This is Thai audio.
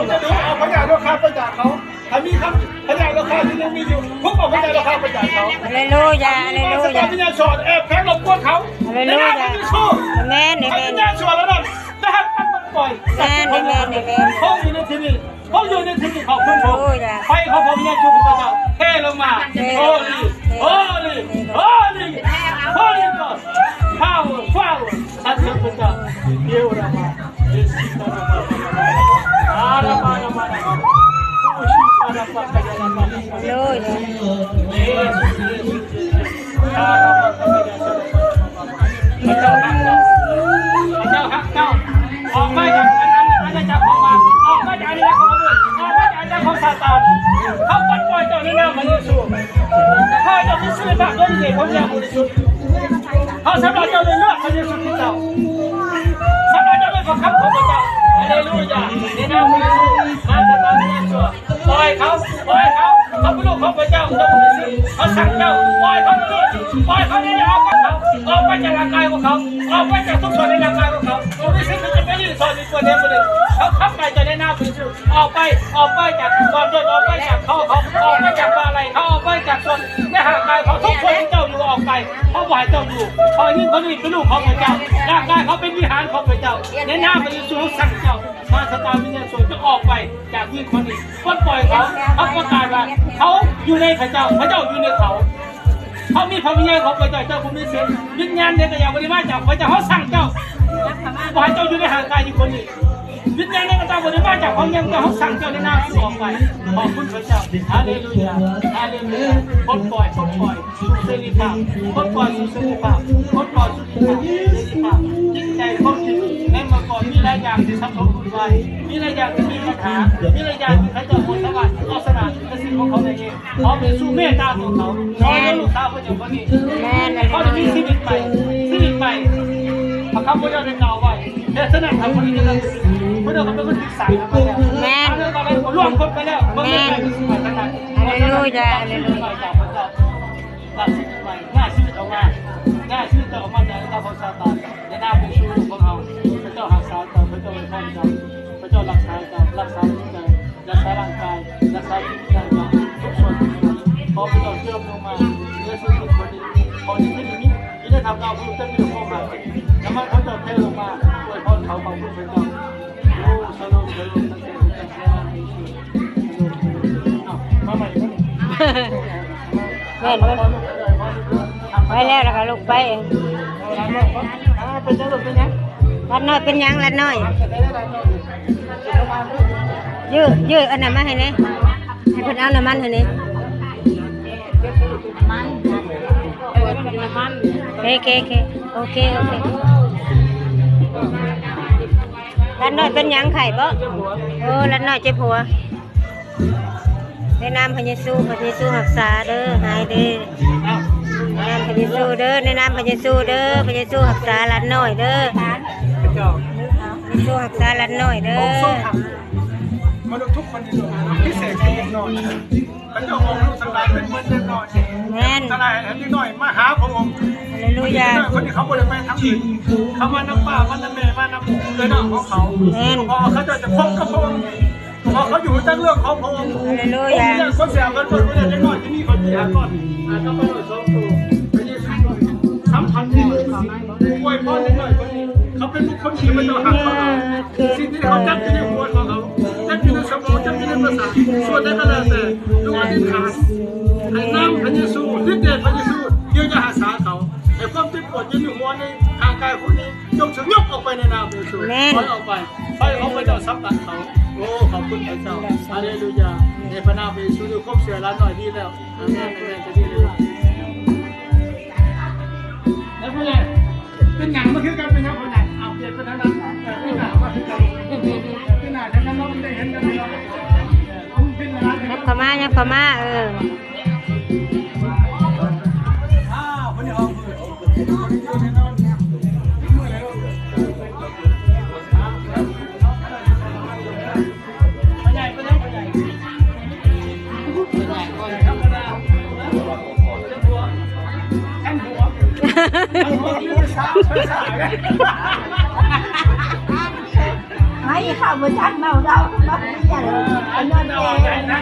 จะดูเอาพยานราคาประหยัดเขาถ้ามีคำพยานราคาที่ยังมีอยู่พวกเอาพยานราคาประหยัดเขา อะไรรู้ยาอะไรรู้ยา พยานสอนแอบแฝงหลบกวนเขาแม่แม่พยานสอนแล้วนั่นนะฮะมันปล่อยเขาอยู่ในที่นี่เขาอยู่ในที่นี่ขอบคุณผมไฟเขาพยานชุบพระเจ้าเทลงมาโอ้ลีโอ้ลีโอ้ลีโอ้ลีก่อนข้าวข้าวสัตย์พระเจ้าเดียวรามาเดชิตารามารามารามารู้ยาพระเจ้าฮักเจ้าออกมาจากอาณาจักรของมันออกมาจากอาณาจักรของมันออกมาจากอาณาจักรของซาตานเขาปล่อยเจ้าในนามพระเยซูข้าเจ้ามีชีวิตแบบนี้ผมอยากบริสุทธิ์เขาสำหรับเจ้าในเลือดพระเยซูคริสต์เจ้าสำหรับเจ้าในพระคำของพระเจ้าฮาเลลูยาในนามพระเยซูมาซาตานไม่ชั่วปล่อยเขาเขาเป็นลูกของพระเจ้าเจ้าบริสุทธิ์เขาสั่งเจ้าปล่อยเขาเลยปล่อยเขาเลยเอาเขาออกไปจากร่างกายของเขาออกไปจากทุกส่วนในร่างกายของเขาตัวนี้สิ่งที่จะเป็นที่สอนในตัวเด็กคนหนึ่งเขาขับไปจะได้หน้าพระเยซูออกไปจากความโดนออกไปจากเขาออกไปจากอะไรเขาออกไปจากส่วนในร่างกายเขาทุกคนที่เจ้าอยู่ออกไปเขาบ่ายเจ้าอยู่พอยิ่งเขานี่เป็นลูกของพระเจ้าร่างกายเขาเป็นวิหารของพระเจ้าในหน้าพระเยซูสั่งเจ้ามาสตาร์วิญญาณส่วนจะออกไปจากยิ่งคนนี้ปล่อยเขาประกาศว่าเขาอยู่ในพระเจ้าอยู่ในเขาเขามีพระวิญญาณของพระเจ้าเจ้าคุณมีเสียงวิญญาณเด็กก็อย่าบริมาจากพระเจ้าเขาสั่งเจ้าบ่ให้เจ้าอยู่ในห่างกายอยู่คนนี้วิญญาณเด็กก็เจ้าบริมาจากพระวิญญาณเขาสั่งเจ้าในนามออกไปขอบคุณพระเจ้าฮาเลลูยาฮาเลลูยาปล่อยสุเสรีภาพปล่อยสุเสรีภาพปล่อยสุเสรีภาพจิตใจของจริงในเมื่อก่อนมีหลายอย่างที่สับสนวุ่นวายมีหลายอย่างที่มีปัญหามีหลายอย่างที่เขาเจ้าหมดสวัสดิ์เอาสนะเป็นสิ่งของเขาเองเขาเป็นสู้เมตตาของเขาเขาลูกสาวพระเจ้าคนนี้เขาจะมีชีวิตใหม่พระคำพระเจ้าได้กล่าวไว้เทศนาทำคนนี้จะพระเจ้าเป็นคนที่สั่งไปแล้วแม่เรื่องอะไรร่วมคนไปแล้วแม่อะไรรู้ยาอะไรรู้จากพระเจ้าตัดสินใหม่ง่ายชีวิตออกมาจากตาของซาตานในหน้าเป็นชู้ของเราพระเจ้าหักษาเจ้าพระเจ้าเป็นพ่อเจ้าพระเจ้ารักษาเจ้ารักษาจิตใจรักษาร่างกายรักษาจิตใจทุกส่วนขอพระเจ้าเชื่อมลงมาเนื้อสุดคนนี้ขอที่นี้ที่ได้ทำเราผู้จะมีความหมายแล้วมันพระเจ้าเทลงมาด้วยพรเขาของพระเจ้าโอ้สโลมตั้งแต่มาใหม่ไปแล้วล่ะค่ะลูกไปเป็นยังเป็นยัง ลัดน้อยเป็นยังลัดน้อยยืดอันนั้นมาให้เนี่ยให้เพิ่นเอาน้ำมันให้เนี่ยโอเคลัดน้อยเป็นยังไข่บ่ลัดน้อยเจ็บหัวในนามพระเยซูรักษาเด้อหายเด้อในนามพระเยซูเด้อในนามพระเยซูเด้อพระเยซูรักษาลัดน้อยเด้อพระเยซูรักษาลัดน้อยเด้อมนุษย์ทุกคนพิเศษแค่เล็กน้อยพระเจ้าองค์ลูกทั้งหลายเป็นเหมือนเล็กน้อยแม่นทั้งหลายเล็กน้อยมาหาพระองค์ฮาเลลูยาคนที่เขาบริเวณทั้งอื่นเขามาน้ำป่ามาน้ำแม่มาน้ำเลยน้องของเขาพอเขาจะพบกับพระองค์พอเขาอยู่ตั้งเรื่องของพระองค์ฮาเลลูยาคนเสียกันหมดไม่ได้เล็กน้อยที่นี่คนที่หาก่อนก็มาโดยสองตัวพระเยซูสัมพันธ์ที่อวยพรเล็กน้อยคนนี้เขาเป็นบุคคลที่ไม่ต้องหักเขาสิ่งที่เขาจับอยู่ในหัวของเขาจับอยู่ในสมองจับอยู่ในภาษาส่วนใดก็แล้วแต่ดูอธิษฐานไอ้น้ำพระเยซูฤทธิ์เดชพระเยซูเยียวยาหาสาเขาไอ้ความเจ็บปวดยืนอยู่หัวในทางกายคนนี้จงยกออกไปในนามพระเยซูปล่อยออกไปเขาไปเจ้าสัมผัสเขาโอ้ขอบคุณพระเจ้าฮาเลลูยาในพระนามพระเยซูดูครบเสียล้านหน่อยดีแล้วอาเมนจะดีเลยแล้วเพื่อนเป็นหนังมาคือกันเป็นยังคนไหนเอาเปลี่ยนเป็นนั้นเป็นหนังมาคือกันเป็นหนังแต่นั้นเราไม่ได้เห็นกันเลยยับเข้ามาม ไม่เข้ามาชักเมาเราไม่อยาก อัน น นั้ อน น เอา เอ ใจ ง นะ